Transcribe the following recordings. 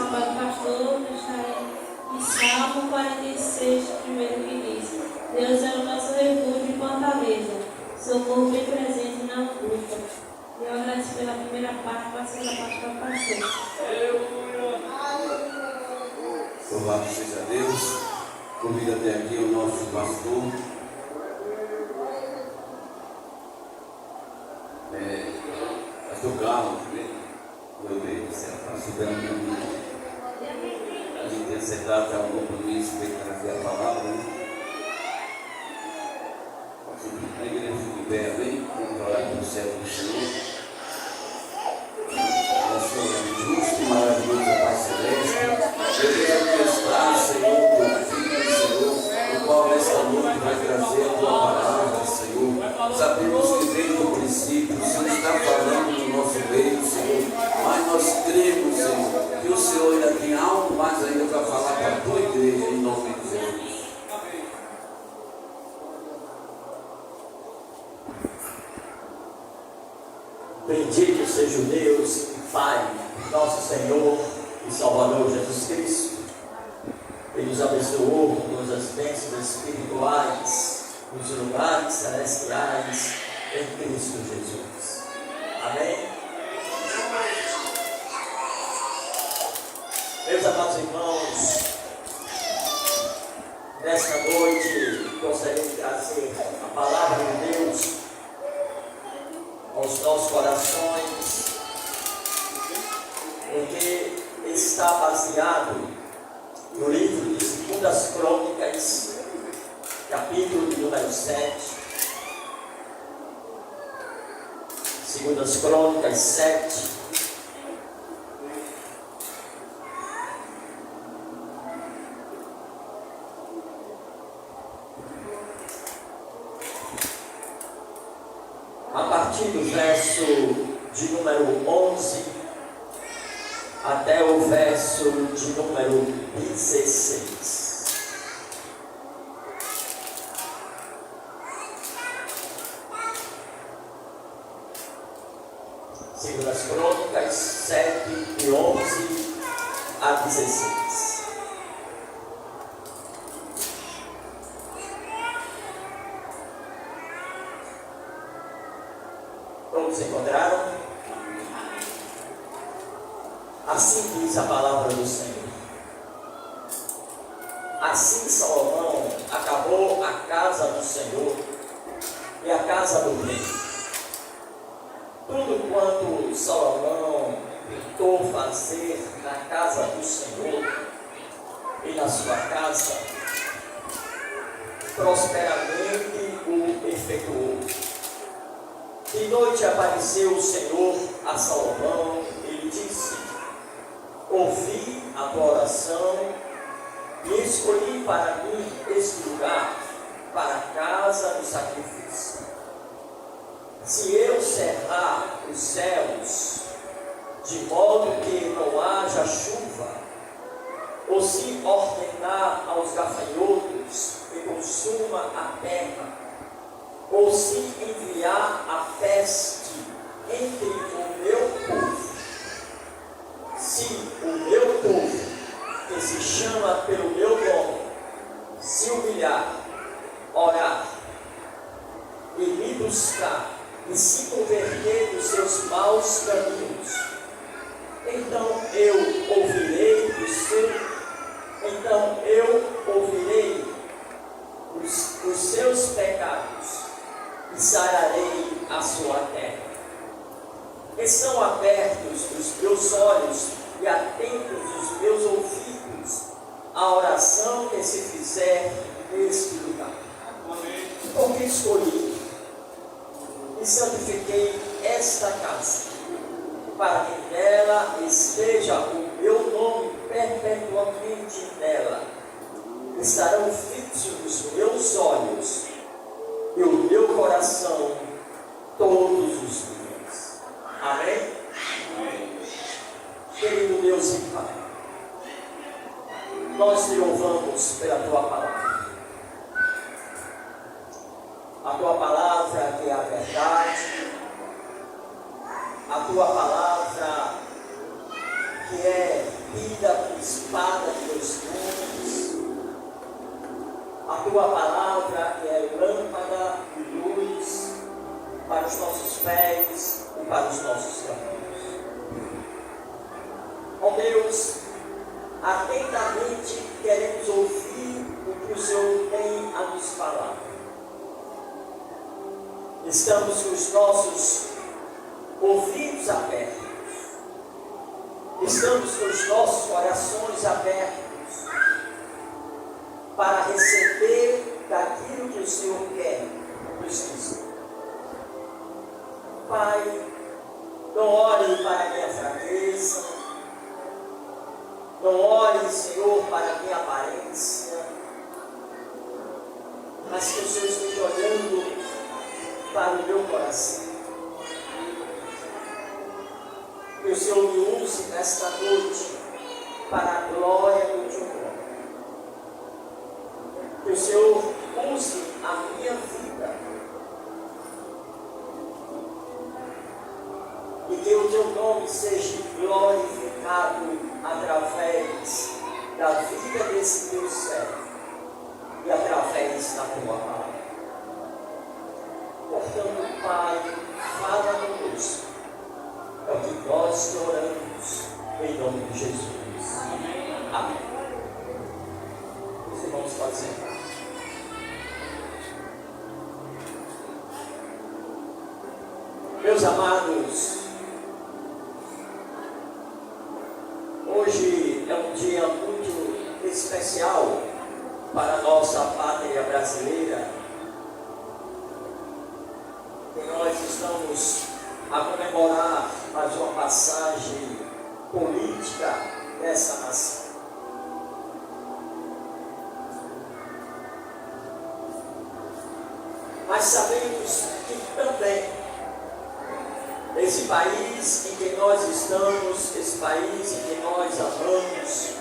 oração para o pastor, deixarei em Salmo 46, primeiro que diz: Deus é o nosso refúgio e fortaleza, socorro bem presente na angústia. E eu agradeço pela primeira parte, para a segunda parte para o pastor. Louvado seja Deus. Convido até aqui o nosso pastor. Pastor Carlos, meu Deus do céu, pastor Carlos. A gente tem acertado já um compromisso para trazer a palavra, né? A igreja de pé, vem, vamos orar pelo céu do Senhor. Nosso justo e maravilhoso Pai Celeste, eu quero estar, Senhor, teu filho, Senhor, o qual nesta noite vai trazer a tua palavra, Senhor. Sabemos que desde o princípio o Senhor está falando no nosso meio, Senhor, mas nós cremos, Senhor, que o Senhor ainda tem algo mais ainda para falar para a tua igreja, em nome de Jesus. Bendito seja o Deus e Pai, nosso Senhor e Salvador Jesus Cristo. Ele nos abençoou com as bênçãos espirituais nos lugares celestiais em Cristo Jesus. Amém? Meus amados irmãos, nesta noite gostaria de trazer a palavra de Deus aos nossos corações, porque está baseado no livro de 2 Crônicas, capítulo de número 7. 2 Crônicas 7. A partir do verso de número 11 até o verso de número 16. Segundo as Crônicas 7, de 11 a 16. Todos encontraram? Assim diz a palavra do Senhor. Assim Salomão acabou a casa do Senhor e a casa do rei. Tudo quanto Salomão tentou fazer na casa do Senhor e na sua casa, prosperamente o efetuou. De noite apareceu o Senhor a Salomão e lhe disse: ouvi a tua oração e escolhi para mim este lugar para a casa do sacrifício. Se eu cerrar os céus, de modo que não haja chuva, ou se ordenar aos gafanhotos que consuma a terra, ou se enviar a peste entre o meu povo, se o meu povo, que se chama pelo meu nome, se humilhar, orar e me buscar e se converter dos seus maus caminhos, então eu ouvirei os seus pecados e sararei a sua terra. Estão abertos os meus olhos e atentos os meus ouvidos à oração que se fizer neste lugar. Porque escolhi e santifiquei esta casa, para que nela esteja o meu nome perpetuamente nela. Estarão fixos os meus olhos e o meu coração todos os dias. Amém? Amém. Querido Deus e Pai, nós te louvamos pela tua palavra. A tua palavra que é a verdade, a tua palavra que é corrompida com espada de dois gumes. A tua palavra é lâmpada e luz para os nossos pés e para os nossos caminhos. Ó Deus, atentamente queremos ouvir o que o Senhor tem a nos falar. Estamos com os nossos ouvidos abertos. Estamos com os nossos corações abertos para receber daquilo que o Senhor quer nos dizer. Pai, não olhe para a minha fraqueza, não olhe, Senhor, para a minha aparência, mas que o Senhor esteja olhando para o meu coração. Que o Senhor me use nesta noite para a glória do teu nome. Que o Senhor use a minha vida e que o teu nome seja glorificado através da vida desse teu servo e através da tua palavra. Portanto, Pai, fala conosco. É o que nós te oramos em nome de Jesus. Amém. Os irmãos podem sentar. Meus amados, hoje é um dia muito especial para a nossa pátria brasileira, que nós estamos a comemorar mais uma passagem política dessa nação. Mas sabemos que também esse país em que nós estamos, esse país em que nós amamos,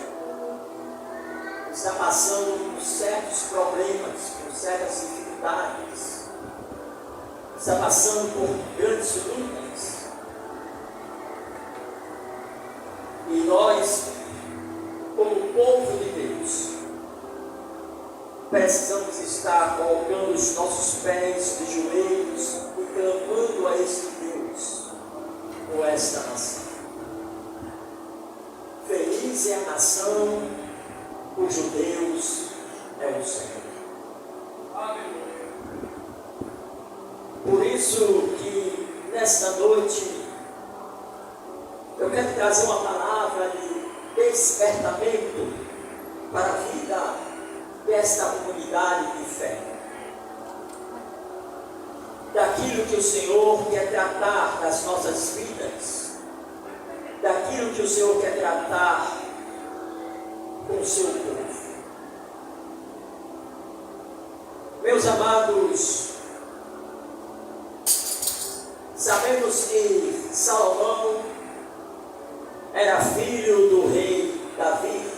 está passando por certos problemas, por certas dificuldades, está passando por grandes lutas. E nós, como povo de Deus, precisamos estar colocando os nossos pés de joelhos e clamando a este Deus por esta nação. Feliz é a nação cujo Deus é o Senhor. Por isso que nesta noite eu quero trazer uma palavra de despertamento para a vida desta comunidade de fé. Daquilo que o Senhor quer tratar das nossas vidas, daquilo que o Senhor quer tratar com o seu povo. Meus amados, sabemos que Salomão era filho do rei Davi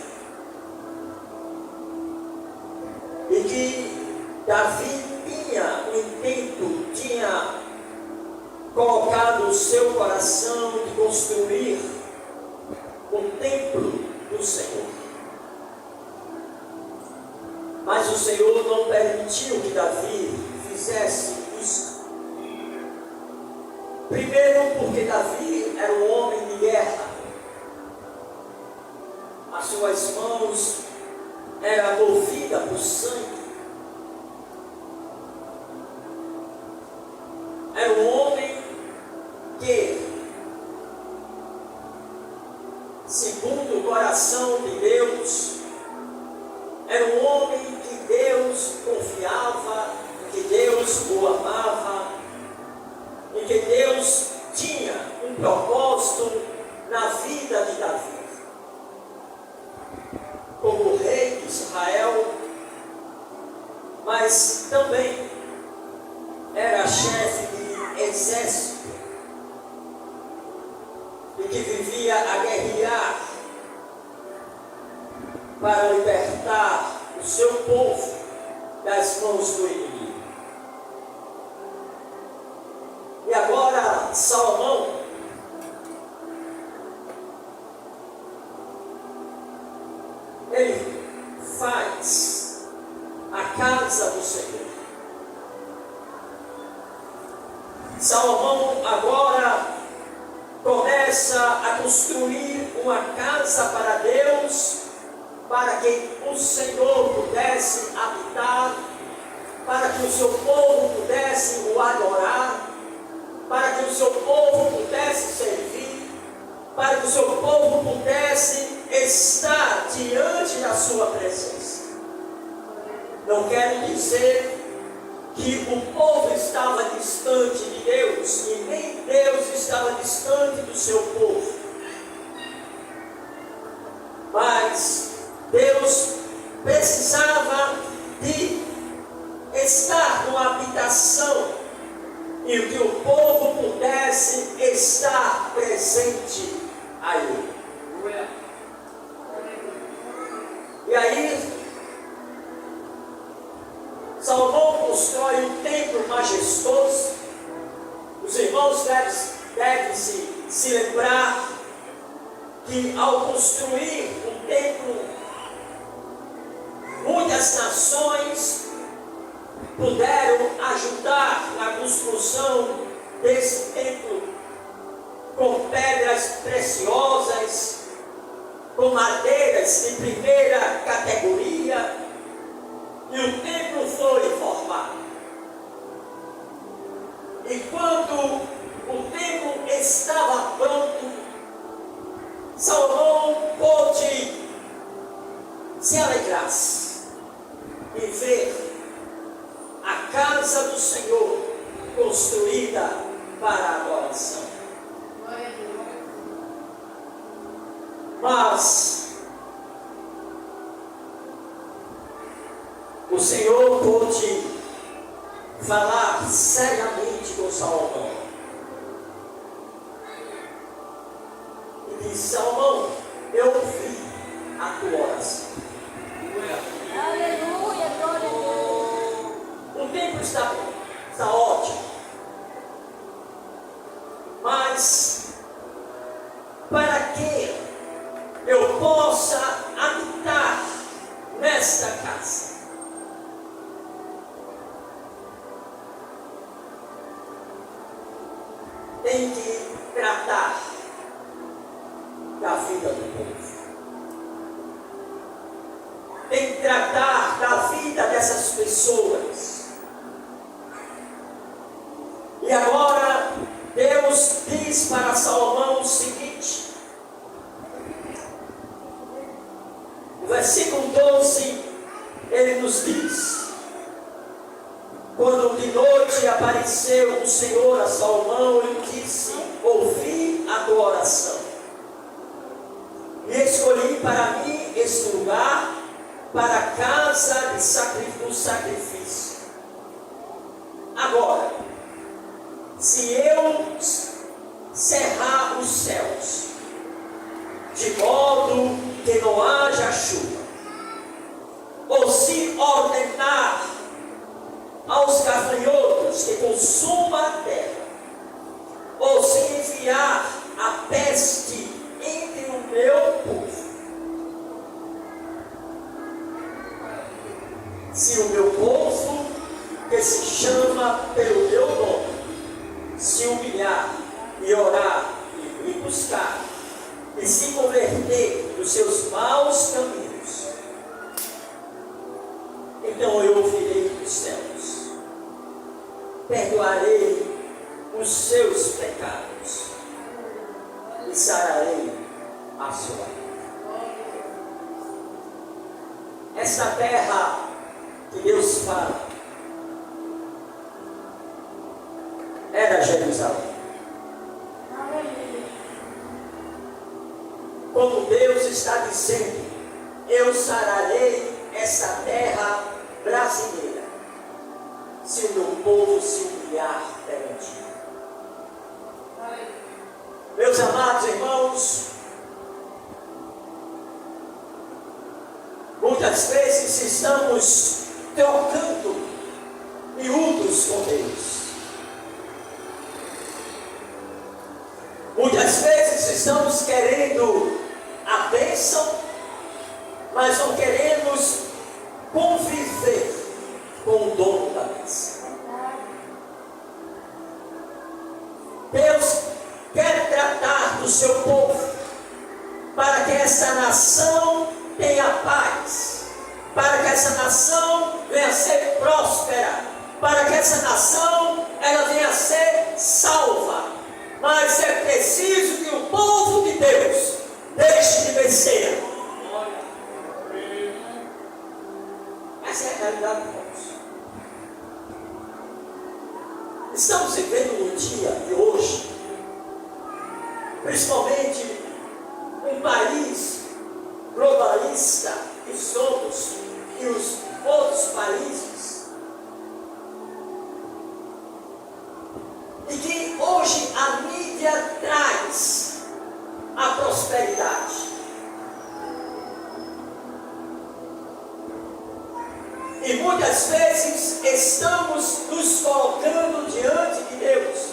e que Davi tinha colocado o seu coração de construir um templo do Senhor. Mas o Senhor não permitiu que Davi fizesse isso. Primeiro porque Davi era um homem de guerra. As suas mãos eram movidas por sangue. Era um homem que, segundo o coração de Deus, era um homem que Deus confiava, que Deus o amava e que Deus tinha um propósito na vida de Davi. Como rei de Israel, mas também era chefe de exército e que vivia a guerrear para libertar o seu povo das mãos do inimigo. E agora Salomão ele faz a casa do Senhor. Salomão agora começa a construir uma casa para Deus, para que o Senhor pudesse habitar, para que o seu povo pudesse o adorar, para que o seu povo pudesse servir, para que o seu povo pudesse estar diante da sua presença. Não quero dizer que o povo estava distante de Deus, e nem Deus estava distante do seu povo. Mas Deus precisava de estar numa habitação e que o povo pudesse estar presente a Ele. E aí, Salomão constrói um templo majestoso. Os irmãos devem se lembrar que ao construir um templo, muitas nações puderam ajudar na construção desse templo, com pedras preciosas, com madeiras de primeira categoria, e o templo foi formado. E quando o templo estava pronto, Salomão pôde se alegrar e ver a casa do Senhor construída para a adoração. Mas o Senhor pôde falar seriamente com Salomão e disse: Salomão, eu ouvi a tua oração. Aleluia, glória a Deus. O templo está ótimo, mas para que eu possa habitar nesta casa, tem que tratar da vida do povo. Tem que tratar da vida dessas pessoas. E agora Deus diz para Salomão o seguinte, no versículo 12, ele nos diz: quando de noite apareceu o Senhor a Salomão e disse: ouvi a tua oração e escolhi para mim este lugar para a casa do sacrifício. Agora, se eu cerrar os céus, de modo que não haja chuva, ou se ordenar aos gafanhotos que consumam a terra, ou se enviar a peste entre o meu povo, se o meu povo, que se chama pelo meu nome, se humilhar e orar e me buscar e se converter dos seus maus caminhos, então eu ouvirei dos céus, perdoarei os seus pecados e sararei a sua vida. Esta terra que Deus fala era Jerusalém. Como Deus está dizendo: eu sararei essa terra brasileira, se o meu povo se humilhar perante mim. Meus amados irmãos, muitas vezes estamos trocando miúdos com Deus. Muitas vezes estamos querendo a bênção mas não queremos conviver com o dono da mesa. Deus quer tratar do seu povo para que essa nação tenha paz, para que essa nação venha a ser próspera, para que essa nação ela venha a ser salva. Mas é preciso que o povo de Deus deixe de vencer. Essa é a realidade de Deus. Estamos vivendo no dia de hoje, principalmente um país globalista que somos e os outros países, e que hoje a mídia traz a prosperidade. E muitas vezes estamos nos colocando diante de Deus.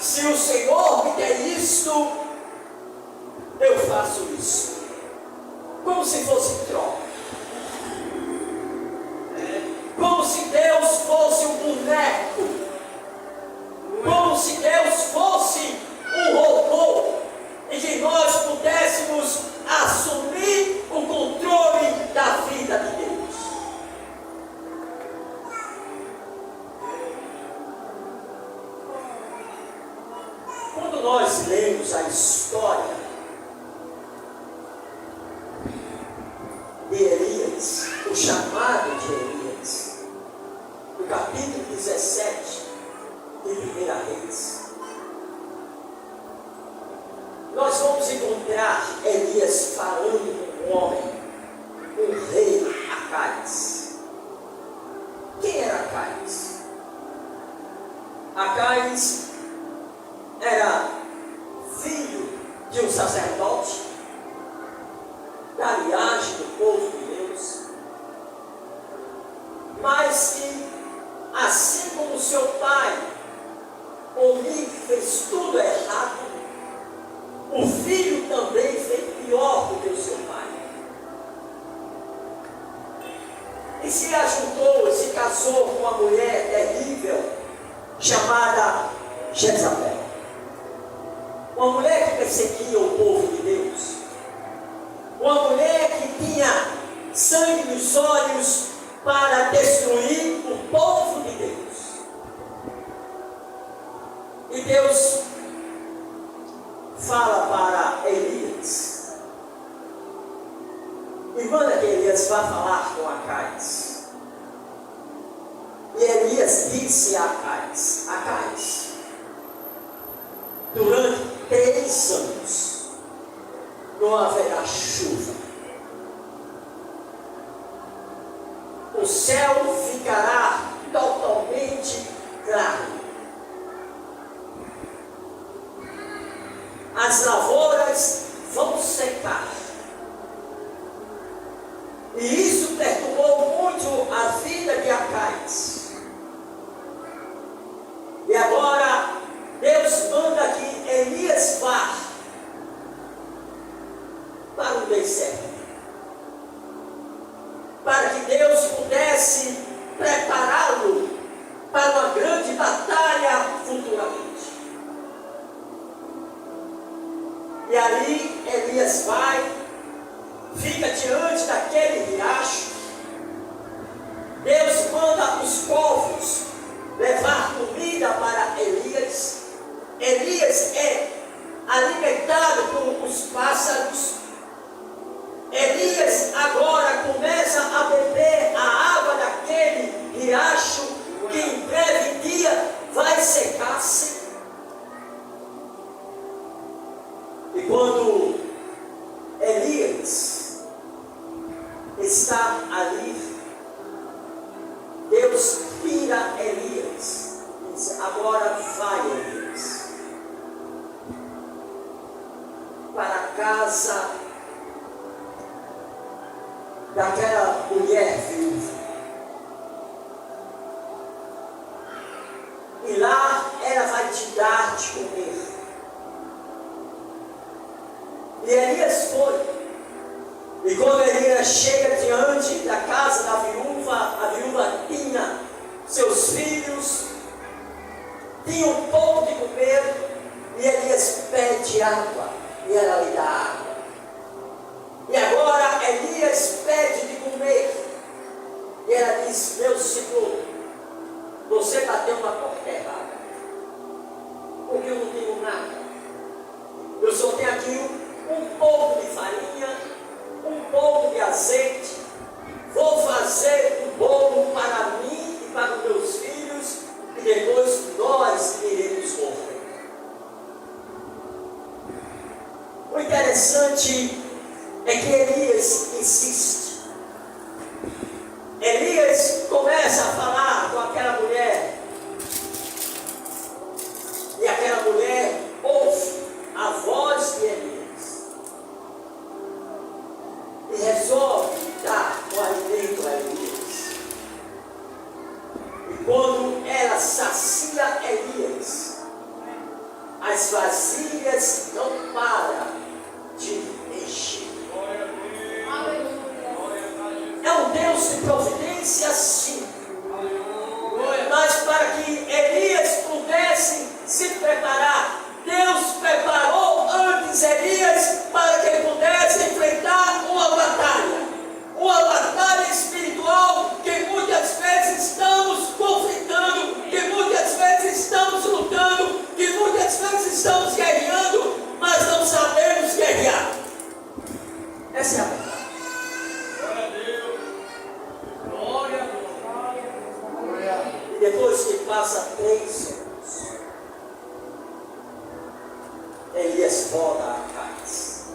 Se o Senhor me der isto, eu faço isso. Como se fosse troca. Como se Deus fosse um boneco. Como se Deus fosse um robô. E que nós pudéssemos assumir o controle da vida de Deus. Quando nós lemos a história de Elias, o chamado de Elias, no capítulo 17 de 1 Reis, nós vamos encontrar Elias falando com um homem, um rei Acais. Quem era Acais? Acais era filho de um sacerdote da linhagem do povo de Deus, mas que, assim como seu pai, Omni, fez tudo errado, o filho também fez pior do que o seu pai. E se ajuntou e se casou com uma mulher terrível, chamada Jezabel. Uma mulher que perseguia o povo de Deus. Uma mulher que tinha sangue nos olhos para destruir o povo de Deus. E Deus fala para Elias e manda que Elias vá falar com Acais. E Elias disse a Acais: Acais, durante 3 anos não haverá chuva. O céu ficará totalmente claro. As lavouras vão secar. E isso perturbou muito a vida de Acais. E agora Deus manda que Elias vá para o deserto, para que Deus pudesse prepará-lo para uma grande batalha futuramente. E ali Elias vai, fica diante daquele riacho. Deus manda os povos levar comida para Elias. Elias é alimentado por os pássaros. Elias agora começa a beber a água daquele riacho que em breve dia vai secar-se. E quando Elias está ali, Deus tira Elias e diz: agora vai, Elias, para a casa daquela mulher viúva. E lá ela vai te dar de comer. E Elias foi. E quando Elias Maria chega diante da casa da viúva, a viúva tinha seus filhos, tinha um pouco de comer, e Elias pede água, e ela lhe dá água. E agora Elias pede de comer, e ela diz: meu Senhor, você bateu uma porta errada, porque eu não tenho nada. Eu só tenho aqui um pouco de farinha, um pouco de azeite. Vou fazer um bolo para mim e para os meus filhos, e depois nós iremos morrer. O interessante é que Elias insiste. Elias começa a falar com aquela mulher, e aquela mulher ouve a voz de Elias e resolve dar o alimento a Elias. E quando ela sacia Elias, as vasilhas não param de encher. É um Deus de providência, sim. Mas para que Elias pudesse se preparar, Deus preparou antes Elias para que ele pudesse enfrentar uma batalha espiritual que muitas vezes estamos conflitando, que muitas vezes estamos lutando, que muitas vezes estamos guerreando, mas não sabemos guerrear. Essa é a verdade. Glória a Deus. Glória a Deus. E depois que passa 3 anos, Elias volta a Acais.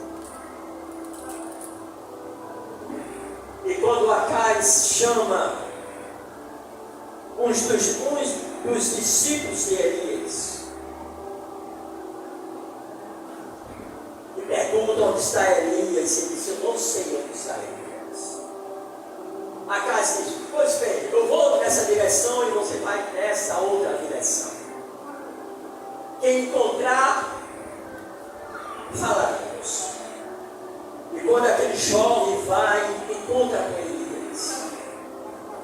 E quando Acais chama uns dos discípulos de Elias e pergunta onde está Elias, ele diz: eu não sei onde está Elias. Acais diz: pois bem, eu vou nessa direção e você vai nessa outra direção. Quem encontrar, falaremos. E quando aquele jovem vai, encontra com Elias.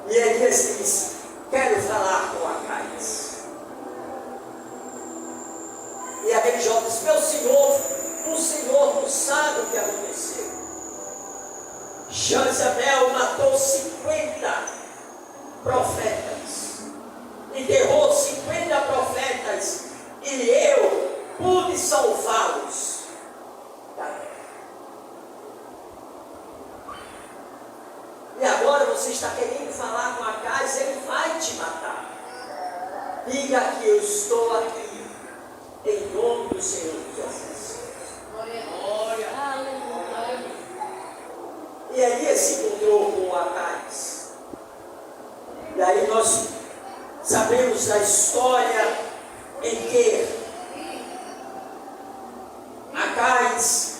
E Elias diz: quero falar com Acais. E aquele jovem diz: meu senhor, o senhor não sabe o que aconteceu. Jezabel matou 50 profetas, enterrou 50 profetas, e eu pude salvá-los da guerra. E agora você está querendo falar com Acais, ele vai te matar. Diga que eu estou aqui, em nome do Senhor Jesus. Glória. Aleluia. E Elias se encontrou com Acais. E aí nós sabemos da história em que Acais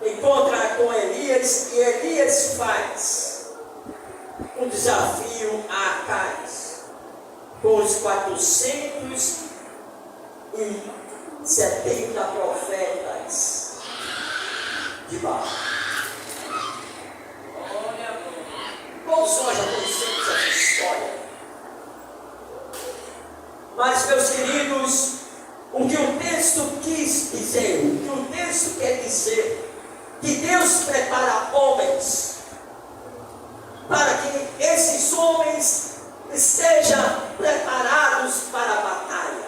encontra com Elias, e Elias faz um desafio a Acais com os 470 profetas de Baal. Todos nós já conhecemos essa história. Mas, meus queridos, o que o texto quis dizer, o que o texto quer dizer, que Deus prepara homens para que esses homens estejam preparados para a batalha.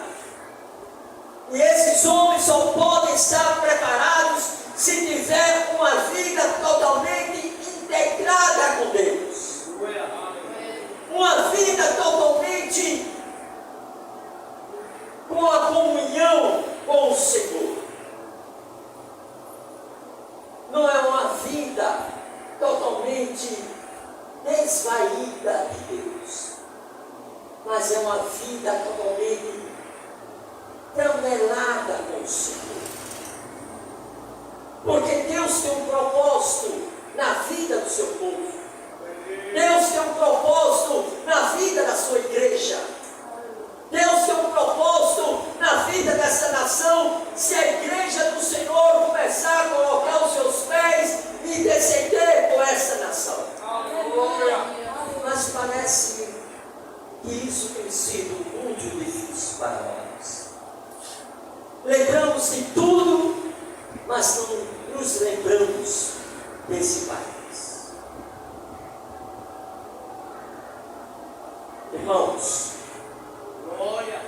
E esses homens só podem estar preparados se tiver uma vida totalmente integrada com Deus. Uma vida totalmente com a comunhão com o Senhor. Não é uma vida totalmente desvaída de Deus, mas é uma vida totalmente trammelada com o Senhor. Porque Deus tem um propósito na vida do seu povo. Deus tem um propósito na vida da sua igreja. Deus tem um propósito na vida dessa nação. Se a igreja do Senhor começar a colocar os seus pés e descender por essa sabemos de tudo, mas não nos lembramos desse país. Irmãos, glória,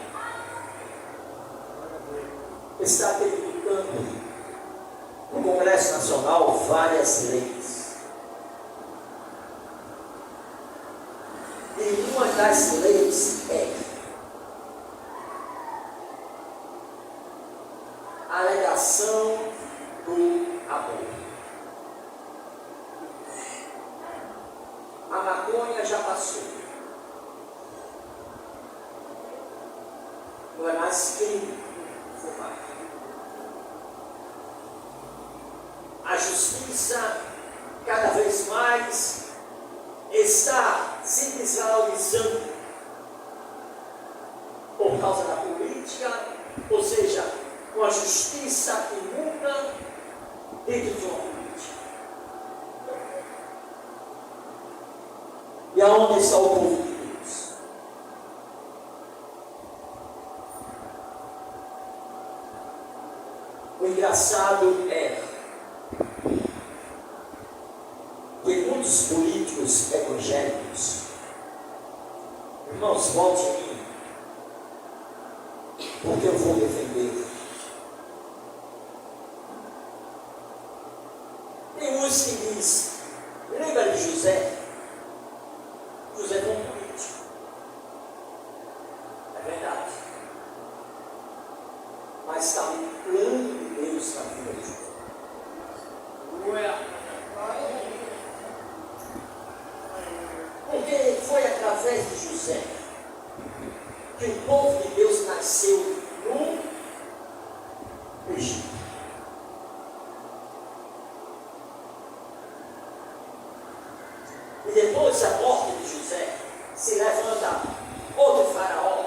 está publicando no Congresso Nacional várias leis. E uma das leis é a alegação do aborto. A maconha já passou. Não é mais crime fumar. A justiça, cada vez mais, está se desvalorizando por causa da política, ou seja, uma justiça imunda dentro de uma política. E aonde está o povo de Deus? O engraçado é que muitos políticos evangélicos, irmãos, volte em mim, porque eu vou defender. Tem uns que diz, lembra de José? José foi um político. É verdade. Mas está um plano de Deus na vida de José. Porque foi através de José que o povo de Deus nasceu no Egito. E depois da morte de José, se levanta outro faraó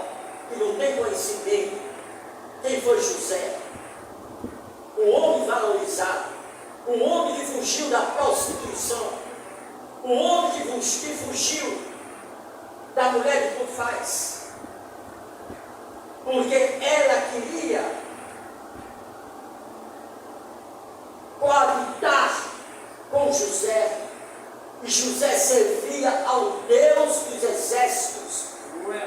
que não tem conhecimento. Quem foi José? Um homem valorizado, um homem que fugiu da prostituição, um homem que fugiu da mulher de Potifar, porque ela queria coabitar com José, e José servia ao Deus dos exércitos.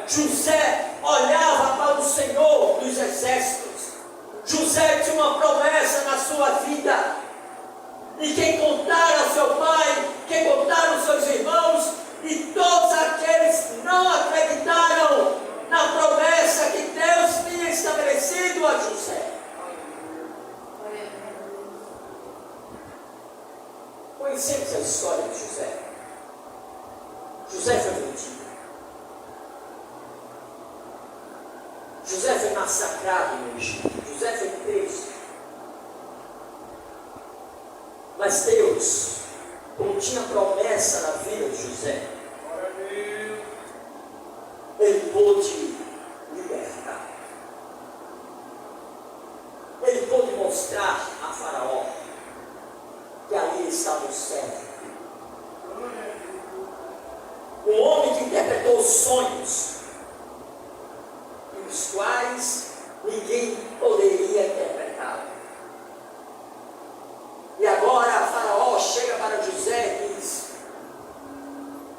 José olhava para o Senhor dos exércitos. José tinha uma promessa na sua vida. E quem contara ao seu pai, quem contara aos seus irmãos, e todos aqueles que não acreditaram na promessa que Deus tinha estabelecido a José. Conhecemos a história de José. José foi vendido. José foi massacrado no Egito. José foi preso. Mas Deus, como tinha promessa na vida de José, Ele pôde libertar. Ele pôde mostrar a Faraó que ali estava o servo. Um homem que interpretou sonhos, os quais ninguém poderia interpretar. E agora a Faraó chega para José e diz: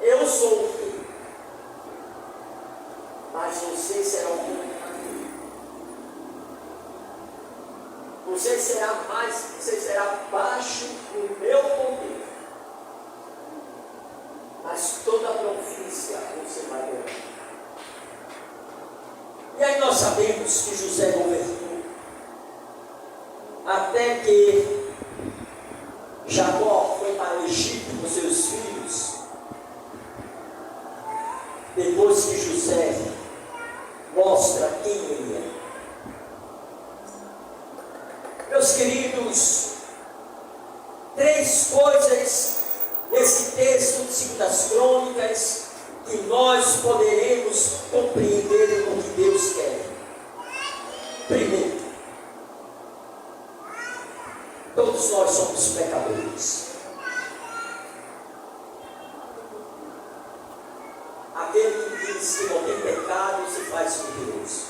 eu sou o filho, mas você será o filho. Você será baixo do meu poder. Mas toda a profícia você vai ganhar. E aí nós sabemos que José governou até que Jacó foi para o Egito com seus filhos. Depois que José mostra quem ele é. Meus queridos, três coisas nesse texto de 2 Crônicas que nós poderemos compreender o que Deus quer. Primeiro, todos nós somos pecadores. Aquele que diz que não tem pecado se faz mentiroso.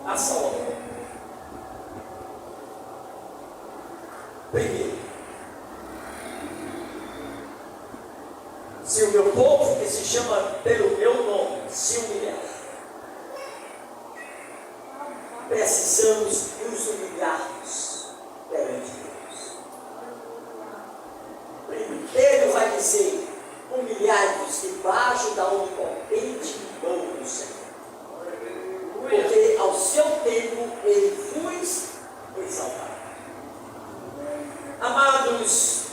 a Salomão. Primeiro, se o meu povo, que se chama pelo meu nome, se humilhar, precisamos nos humilharmos perante Deus. Primeiro vai dizer: humilhai-vos debaixo da onipotente mão do Senhor, porque ao seu tempo ele vos exaltará. Amados,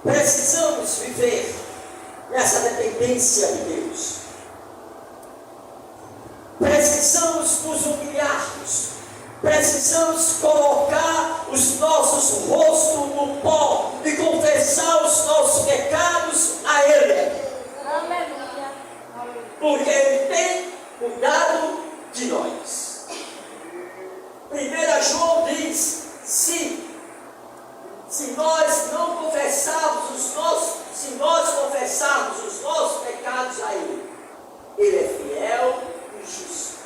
precisamos viver nessa dependência de Deus. Precisamos nos humilharmos. Precisamos colocar os nossos rostos no pó e confessar os nossos pecados a Ele. Aleluia. Porque Ele tem cuidado de nós. 1 João diz: se nós não confessarmos se nós confessarmos os nossos pecados a Ele, Ele é fiel e justo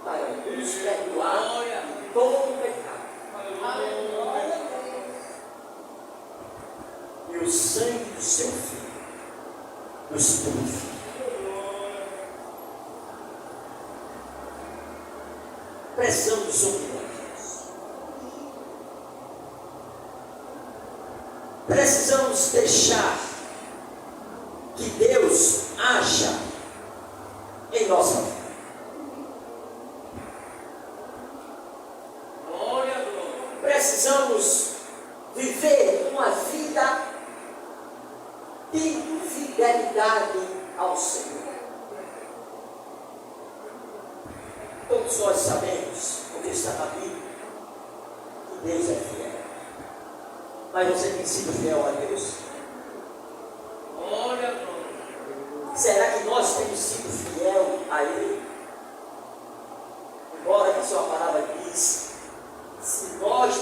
para nos perdoar de todo pecado. E o sangue do seu Filho nos purifica. Precisamos humilhar. Precisamos deixar que Deus haja em nossa vida. Precisamos viver uma vida de fidelidade ao Senhor. Todos nós sabemos, porque está na Bíblia, que Deus é fiel. Mas você tem sido fiel a Deus? Será que nós temos sido fiel a Ele? Embora que a sua palavra diz, se nós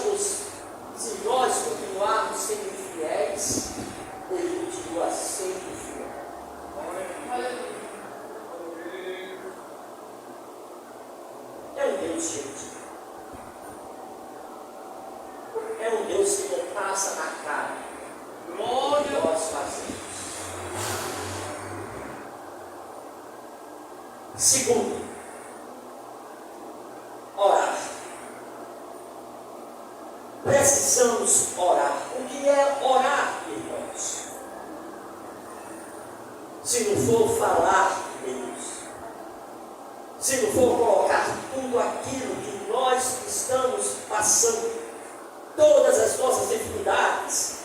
continuarmos sendo fiéis, Ele continua sendo fiel. É um Deus gentil. É um Deus que não passa na cara o que nós fazemos. Segundo, orar. Precisamos orar. O que é orar, irmãos? Se não for falar de Deus, se não for colocar tudo aquilo que nós estamos passando, todas as nossas dificuldades,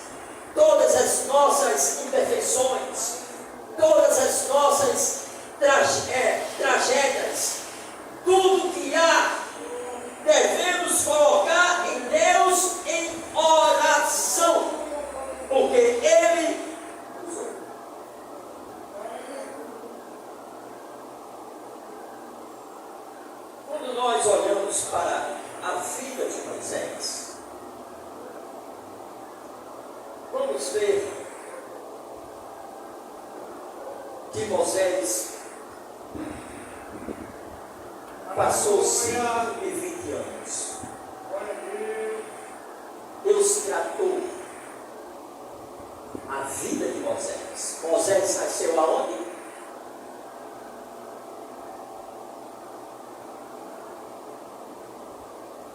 todas as nossas imperfeições, todas as nossas tragédias, tudo que há, devemos colocar em Deus em oração, porque Ele nos ouve. Quando nós olhamos para a vida de Moisés, vamos ver que Moisés passou 120 anos. Deus tratou a vida de Moisés. Moisés nasceu aonde?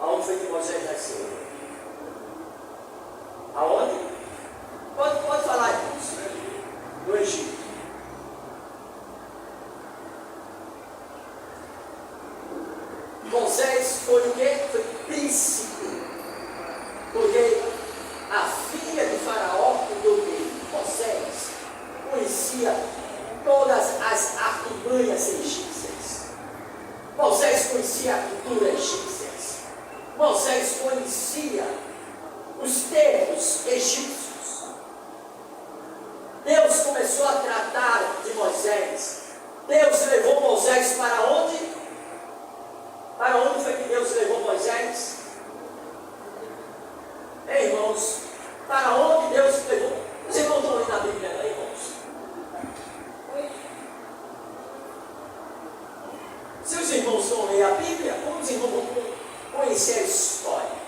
Aonde foi que Moisés nasceu? Aonde? Pode falar, irmãos. No Egito. Moisés foi o quê? Foi príncipe. Porque a filha de Faraó cuidou dele. Moisés conhecia todas as artimanhas egípcias. Moisés conhecia a cultura egípcia. Moisés conhecia os termos egípcios. Deus começou a tratar de Moisés. Deus levou Moisés para onde? Para onde foi que Deus levou Moisés? Irmãos, para onde Deus levou? Os irmãos estão lendo a Bíblia, né, irmãos? Se os irmãos vão ler a Bíblia, como os irmãos vão conhecer a história?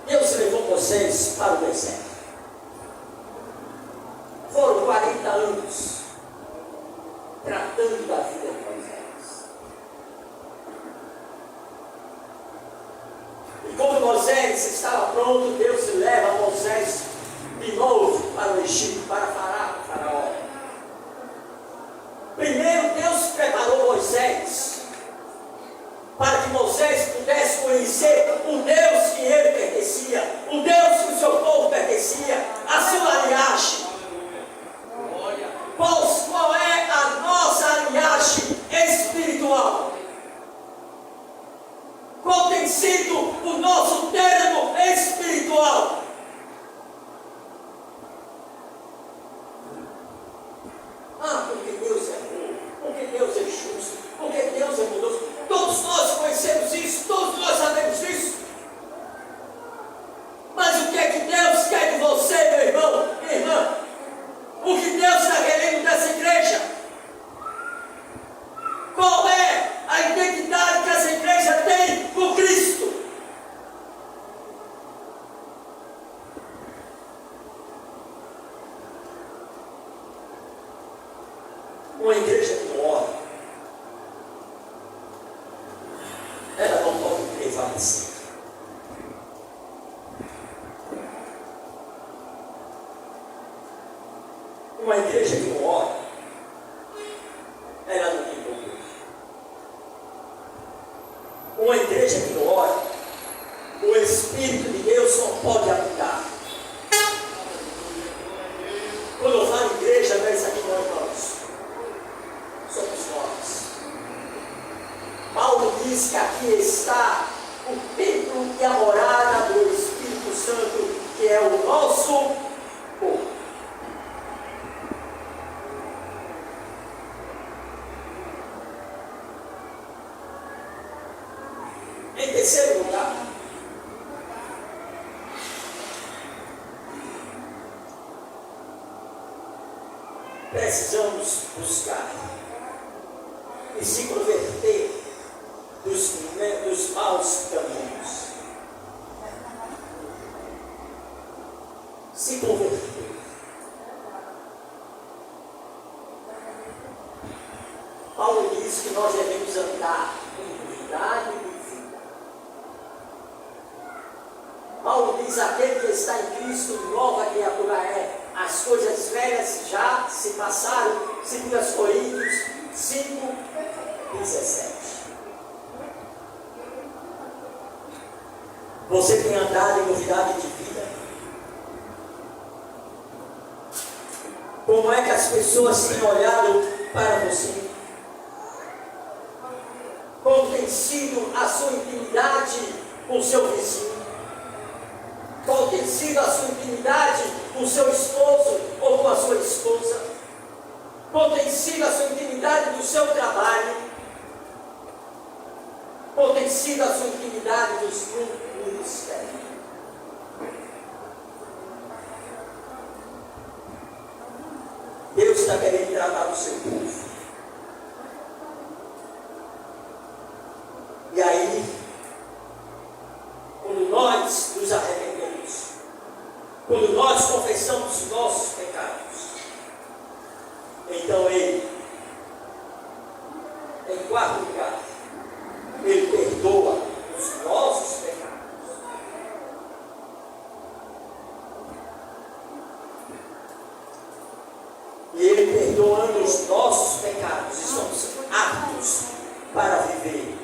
Deus levou Moisés para o deserto. Foram 40 anos tratando da vida de Moisés. E quando Moisés estava pronto, Deus leva Moisés de novo para o Egito, para Faraó. Primeiro Deus preparou Moisés para que Moisés pudesse conhecer o Deus que ele pertencia, o Deus que o seu povo pertencia, a sua linhagem. Qual é a nossa linhagem espiritual? Qual tem sido o nosso termo espiritual? Porque Deus é bom, porque Deus é justo, porque Deus é bondoso. Todos nós conhecemos isso, todos nós sabemos isso. Mas o que é que Deus quer de você, meu irmão, minha irmã? O que Deus está querendo dessa igreja? Qual é a identidade que essa igreja tem com Cristo? Uma igreja que não ora, ela não pode prevalecer. Uma igreja que não ora, ela não tem poder. Uma igreja que não ora, o Espírito de Deus não pode habitar. Quando eu falo igreja, não é isso aqui não, irmãos. Somos nós. Paulo diz que aqui está o templo e a morada do Espírito Santo, que é o nosso povo. Em terceiro lugar, precisamos buscar e se converter dos maus caminhos. Se converter. Paulo diz que nós devemos andar em unidade de vida. Paulo diz: aquele que está em Cristo, nova criatura é. As coisas velhas já se passaram. 2 Coríntios 5:17. Você tem andado em novidade de vida? Como é que as pessoas têm olhado para você? Como tem sido a sua intimidade com o seu vizinho? Qual tem sido a sua intimidade com o seu esposo ou com a sua esposa? Qual tem sido a sua intimidade no seu trabalho? Qual tem sido a sua intimidade no ministério? Deus está querendo tratar o seu povo. E aí, quando nós nos arrependemos, quando nós confessamos os nossos pecados, então Ele, em quarto lugar, Ele perdoa os nossos pecados. E Ele perdoando os nossos pecados, estamos aptos para viver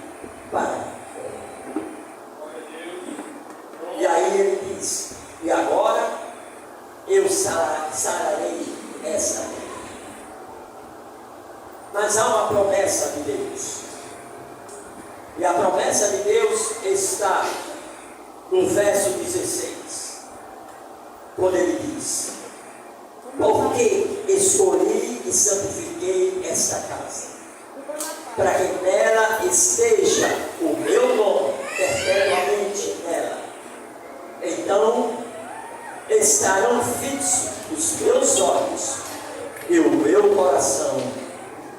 para Ele. E aí Ele diz: e agora eu sararei essa terra. Mas há uma promessa de Deus. E a promessa de Deus está no verso 16. Quando Ele diz: porque escolhi e santifiquei esta casa, para que nela esteja o meu nome perpetuamente nela. Então estarão fixos os meus olhos e o meu coração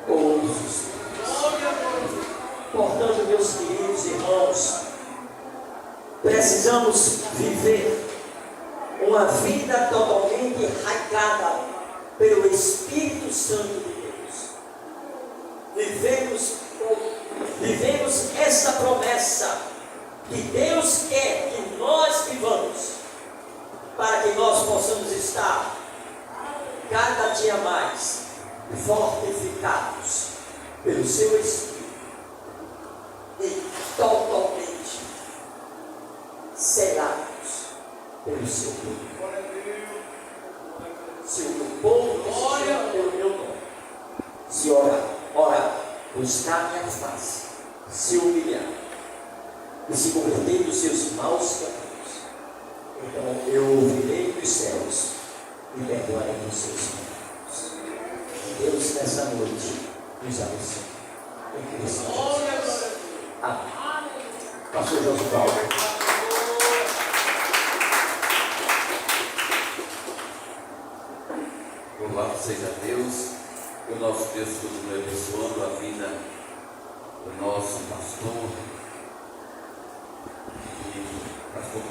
com precisamos viver uma vida totalmente arraigada pelo Espírito Santo de Deus. Vivemos essa promessa que Deus quer que nós vivamos, para que nós possamos estar cada dia mais fortificados pelo seu Espírito e totalmente selados pelo seu povo. Se o povo me chama pelo meu nome, se orar, buscar minha face, se humilhar e se converter dos seus maus caminhos, então eu ouvirei dos céus e perdoarei os seus pecados. Deus nessa noite nos abençoe em Cristo Jesus. Amém. Pastor José Paulo. Louvado seja Deus, que o nosso Deus continue abençoando a vida do nosso pastor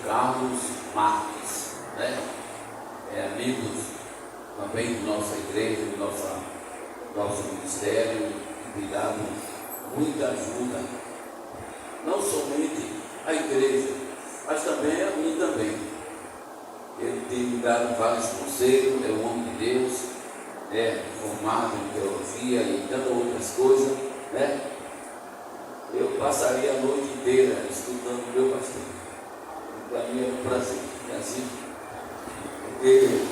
Carlos Marques, né? Amigos também de nossa igreja, de nosso ministério, que tem dado muita ajuda, não somente à igreja, mas também a mim também. Ele tem me dado vários conselhos, é um homem de Deus, formado em teologia e tantas outras coisas, né? Eu passaria a noite inteira estudando o meu pastor. Para mim é um prazer, assim, porque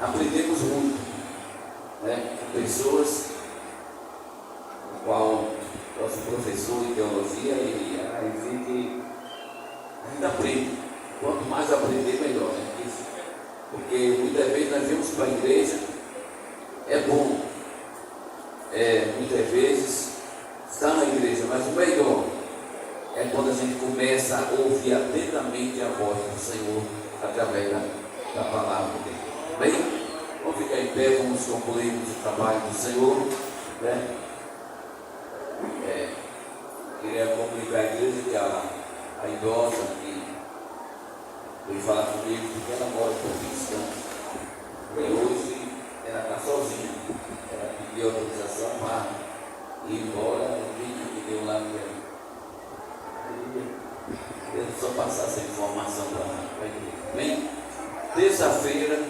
aprendemos muito, né? Com pessoas, o qual nosso professor de teologia, a gente ainda aprende. Quanto mais aprender, melhor, né? Porque muitas vezes nós vamos para a igreja, é bom, muitas vezes está na igreja, mas o melhor é quando a gente começa a ouvir atentamente a voz do Senhor através da palavra dele. Bem, vamos ficar em pé, vamos concluir o trabalho do Senhor, né? Queria comunicar a igreja que a idosa que veio falar comigo, porque ela mora um pouco distante, e hoje ela está sozinha, ela pediu autorização para ir embora, o vídeo que deu lá no ela. Eu só passar essa informação para a igreja. Bem, terça-feira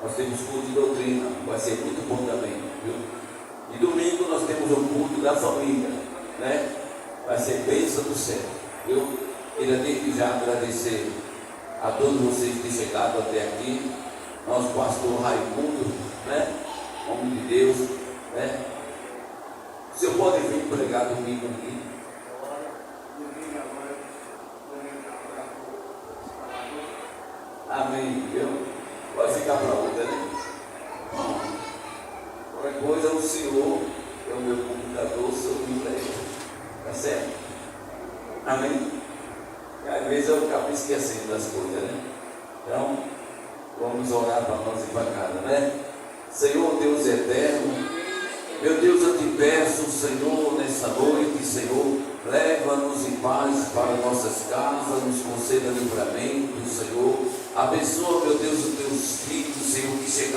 nós temos culto de doutrina, vai ser muito bom também, viu? E domingo nós temos o culto da família, né? Vai ser bênção do céu, viu? Queria desde já agradecer a todos vocês que têm chegado até aqui, nosso pastor Raimundo, né? Homem de Deus, né? O senhor pode vir pregar domingo aqui? Amém, viu? Vai ficar para outra, né? Bom, qualquer coisa o senhor, que é o meu computador, o senhor me leva, tá certo? Amém? E às vezes eu acabo esquecendo das coisas, né? Então, vamos orar para nós ir para casa, né? Senhor Deus eterno, meu Deus, eu te peço, Senhor, nessa noite, Senhor, leva-nos em paz para nossas casas, nos conceda livramento, Senhor. Abençoa, meu Deus, os teus filhos, Senhor, que chegaram